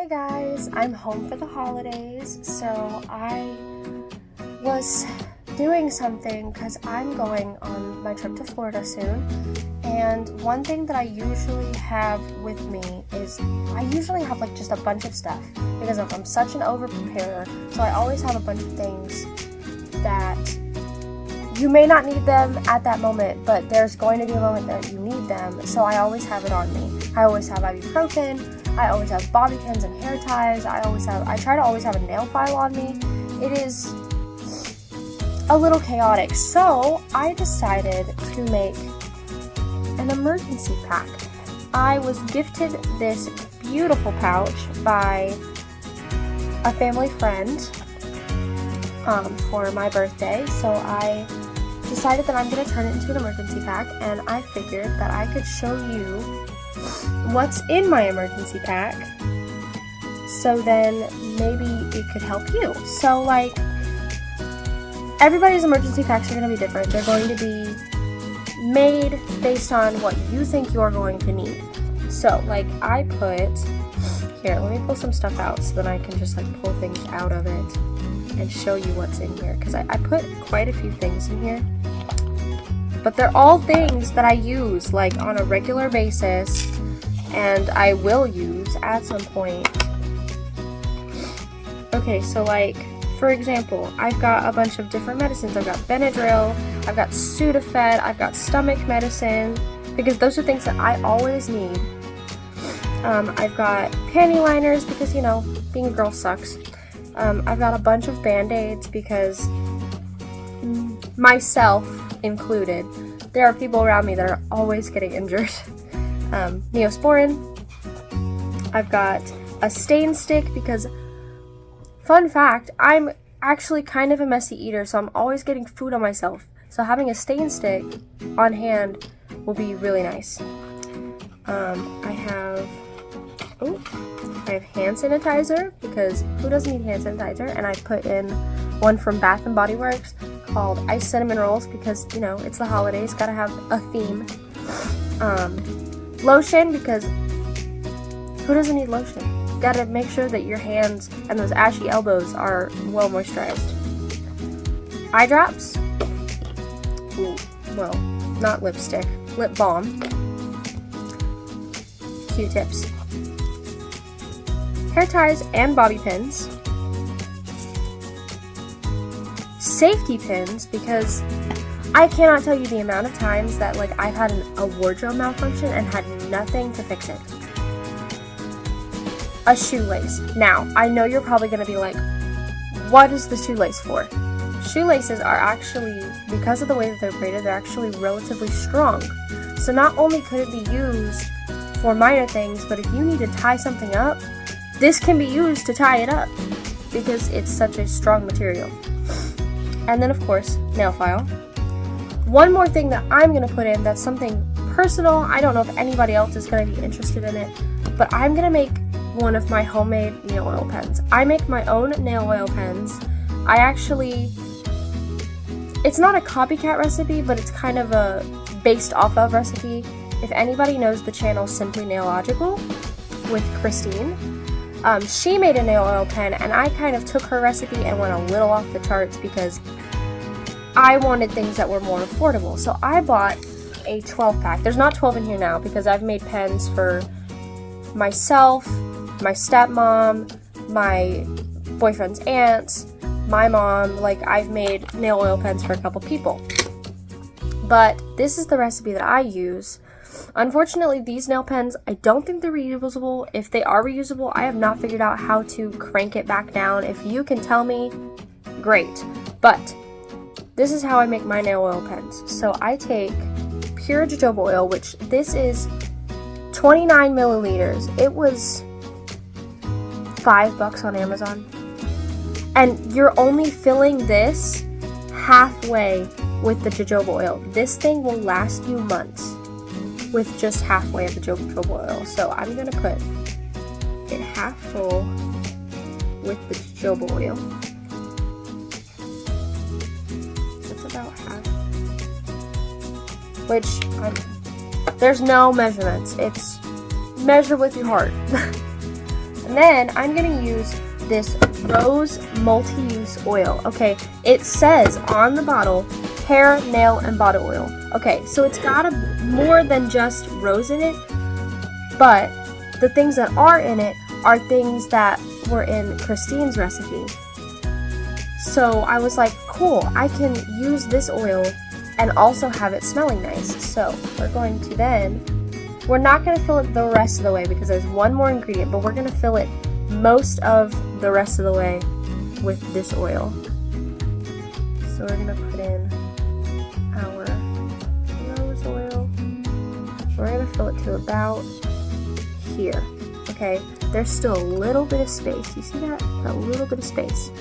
Hey guys, I'm home for the holidays, so I was doing something because I'm going on my trip to Florida soon, and one thing that I usually have with me is I usually have like just a bunch of stuff because I'm such an over-preparer, so I always have a bunch of things that you may not need them at that moment, but there's going to be a moment that you need them, so I always have it on me. I always have ibuprofen, I always have bobby pins and hair ties, I try to always have a nail file on me. It is a little chaotic, so I decided to make an emergency pack. I was gifted this beautiful pouch by a family friend for my birthday, so I decided that I'm going to turn it into an emergency pack, and I figured that I could show you what's in my emergency pack, so then maybe it could help you. So like, everybody's emergency packs are going to be different. They're going to be made based on what you think you're going to need. So like, I put, here, let me pull some stuff out so that I can just like pull things out of it and show you what's in here, because I put quite a few things in here, but they're all things that I use like on a regular basis and I will use at some point. Okay, so like, for example, I've got a bunch of different medicines. I've got Benadryl, I've got Sudafed, I've got stomach medicine, because those are things that I always need. I've got panty liners because, you know, being a girl sucks. I've got a bunch of Band-Aids because, myself included, there are people around me that are always getting injured. Neosporin. I've got a stain stick because, fun fact, I'm actually kind of a messy eater, so I'm always getting food on myself. So having a stain stick on hand will be really nice. I have hand sanitizer because who doesn't need hand sanitizer? And I put in one from Bath and Body Works called Ice Cinnamon Rolls because, you know, it's the holidays, gotta have a theme. Lotion because who doesn't need lotion? Gotta make sure that your hands and those ashy elbows are well moisturized. Eye drops. Ooh, well, not lipstick, lip balm. Q-tips. Hair ties and bobby pins. Safety pins because I cannot tell you the amount of times that like I've had a wardrobe malfunction and had nothing to fix it. A shoelace. Now, I know you're probably going to be like, what is the shoelace for? Shoelaces are actually, because of the way that they're braided, they're actually relatively strong. So not only could it be used for minor things, but if you need to tie something up, this can be used to tie it up because it's such a strong material. And then of course, nail file. One more thing that I'm going to put in that's something personal. I don't know if anybody else is going to be interested in it, but I'm going to make one of my homemade nail oil pens. I make my own nail oil pens. It's not a copycat recipe, but it's kind of a based off of recipe. If anybody knows the channel Simply Nailogical with Christine, she made a nail oil pen, and I kind of took her recipe and went a little off the charts because I wanted things that were more affordable. So I bought a 12 pack. There's not 12 in here now because I've made pens for myself, my stepmom, my boyfriend's aunts, my mom. Like, I've made nail oil pens for a couple people. But this is the recipe that I use. Unfortunately, these nail pens, I don't think they're reusable. If they are reusable, I have not figured out how to crank it back down. If you can tell me, great. But this is how I make my nail oil pens. So I take pure jojoba oil, which this is 29 milliliters. It was $5 on Amazon. And you're only filling this halfway with the jojoba oil. This thing will last you months with just halfway of the jojoba oil. So I'm going to put it half full with the jojoba oil. That's about half. Which, there's no measurements. It's measure with your heart. And then I'm gonna use this Rose multi-use oil. Okay, it says on the bottle, hair, nail, and body oil. Okay, so it's got more than just rose in it, but the things that are in it are things that were in Christine's recipe. So I was like, cool, I can use this oil and also have it smelling nice. So we're going to we're not going to fill it the rest of the way because there's one more ingredient, but we're going to fill it most of the rest of the way with this oil. So we're going to put in our rose oil. We're going to fill it to about here. Okay, there's still a little bit of space. You see that? A little bit of space.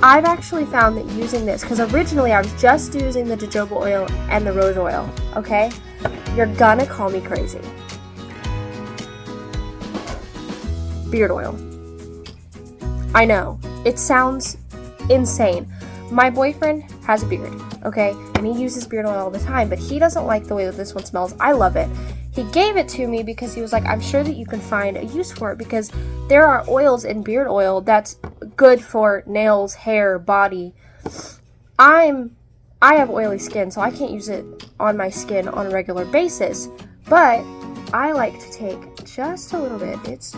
I've actually found that using this, because originally I was just using the jojoba oil and the rose oil, okay? You're gonna call me crazy. Beard oil. I know, it sounds insane. My boyfriend has a beard, okay? And he uses beard oil all the time, but he doesn't like the way that this one smells. I love it. He gave it to me because he was like, I'm sure that you can find a use for it because there are oils in beard oil that's good for nails, hair, body. I have oily skin, so I can't use it on my skin on a regular basis, but I like to take just a little bit. It's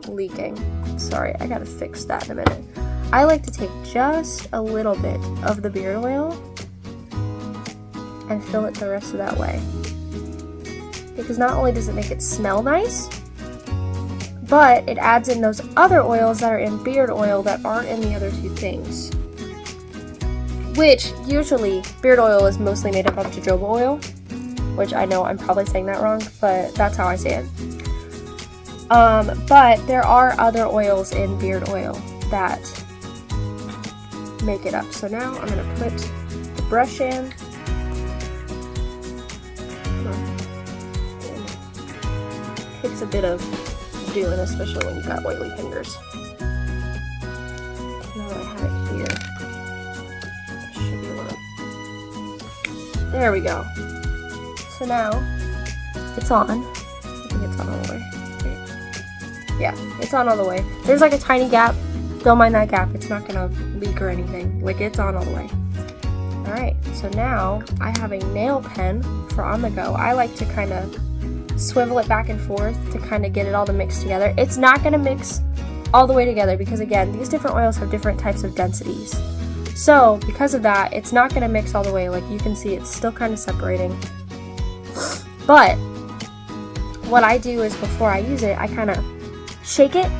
leaking. Sorry, I gotta fix that in a minute. I like to take just a little bit of the beard oil and fill it the rest of that way. Because not only does it make it smell nice, but it adds in those other oils that are in beard oil that aren't in the other two things. Which, usually, beard oil is mostly made up of jojoba oil, which I know I'm probably saying that wrong, but that's how I say it. But there are other oils in beard oil that make it up. So now I'm going to put the brush in. It takes a bit of doing, especially when you've got oily fingers. Now that I have it here, should be able to... There we go. So now it's on. I think it's on all the way. Okay. Yeah, it's on all the way. There's like a tiny gap. Don't mind that gap. It's not gonna leak or anything. Like, it's on all the way. Alright, so now I have a nail pen for on the go. I like to kind of swivel it back and forth to kind of get it all to mix together. It's not going to mix all the way together because, again, these different oils have different types of densities. So because of that, it's not going to mix all the way. Like you can see, it's still kind of separating. But what I do is before I use it, I kind of shake it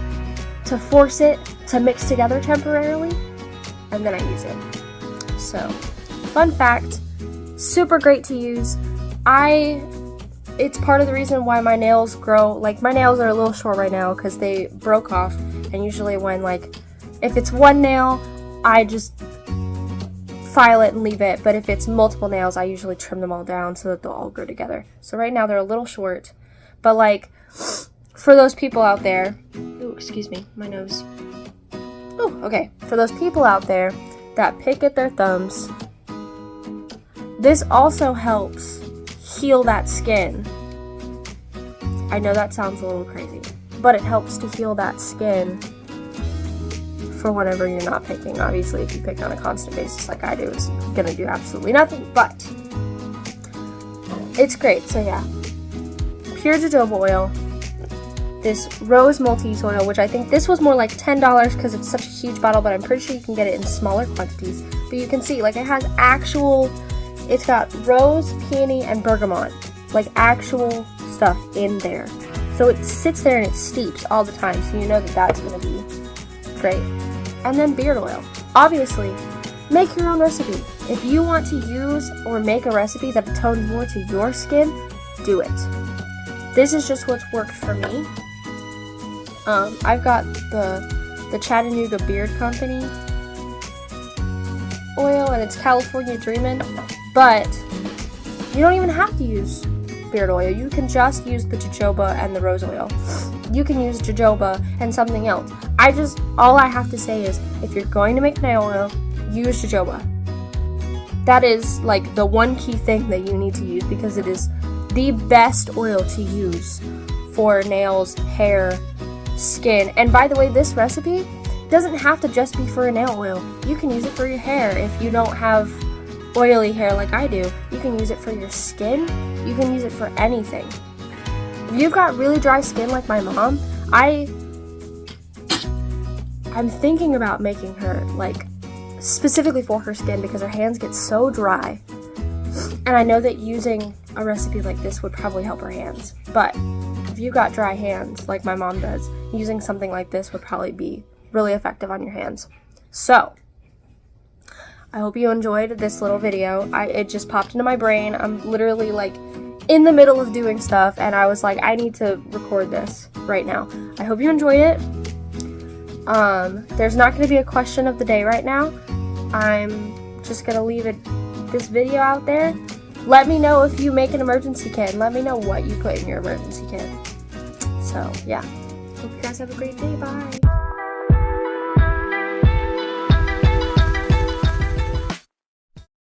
to force it to mix together temporarily, and then I use it. So, fun fact, super great to use. It's part of the reason why my nails grow. Like, my nails are a little short right now because they broke off, and usually when, like, if it's one nail, I just file it and leave it, but if it's multiple nails, I usually trim them all down so that they'll all grow together. So right now they're a little short, but like, for those people out there, ooh, excuse me, my nose. Oh, okay. For those people out there that pick at their thumbs, this also helps heal that skin. I know that sounds a little crazy, but it helps to heal that skin for whenever you're not picking. Obviously, if you pick on a constant basis like I do, it's gonna do absolutely nothing, but it's great. So yeah, pure jojoba oil, this rose multi-use oil, which I think this was more like $10 because it's such a huge bottle, but I'm pretty sure you can get it in smaller quantities. But you can see, like, it has it's got rose, peony, and bergamot, like actual stuff in there. So it sits there and it steeps all the time, so you know that that's gonna be great. And then beard oil. Obviously, make your own recipe. If you want to use or make a recipe that atones more to your skin, do it. This is just what's worked for me. I've got the Chattanooga Beard Company oil, and it's California Dreamin', but you don't even have to use beard oil. You can just use the jojoba and the rose oil. You can use jojoba and something else. All I have to say is, if you're going to make nail oil, use jojoba. That is like the one key thing that you need to use, because it is the best oil to use for nails, hair, skin. And by the way, this recipe doesn't have to just be for a nail oil. You can use it for your hair if you don't have oily hair like I do. You can use it for your skin. You can use it for anything. If you've got really dry skin like my mom, I'm thinking about making her, like, specifically for her skin because her hands get so dry. And I know that using a recipe like this would probably help her hands. But if you've got dry hands like my mom does, using something like this would probably be really effective on your hands. So, I hope you enjoyed this little video. It just popped into my brain. I'm literally like in the middle of doing stuff and I was like, I need to record this right now. I hope you enjoyed it. There's not going to be a question of the day right now. I'm just going to leave this video out there. Let me know if you make an emergency kit. Let me know what you put in your emergency kit. So, yeah. Hope you guys have a great day. Bye.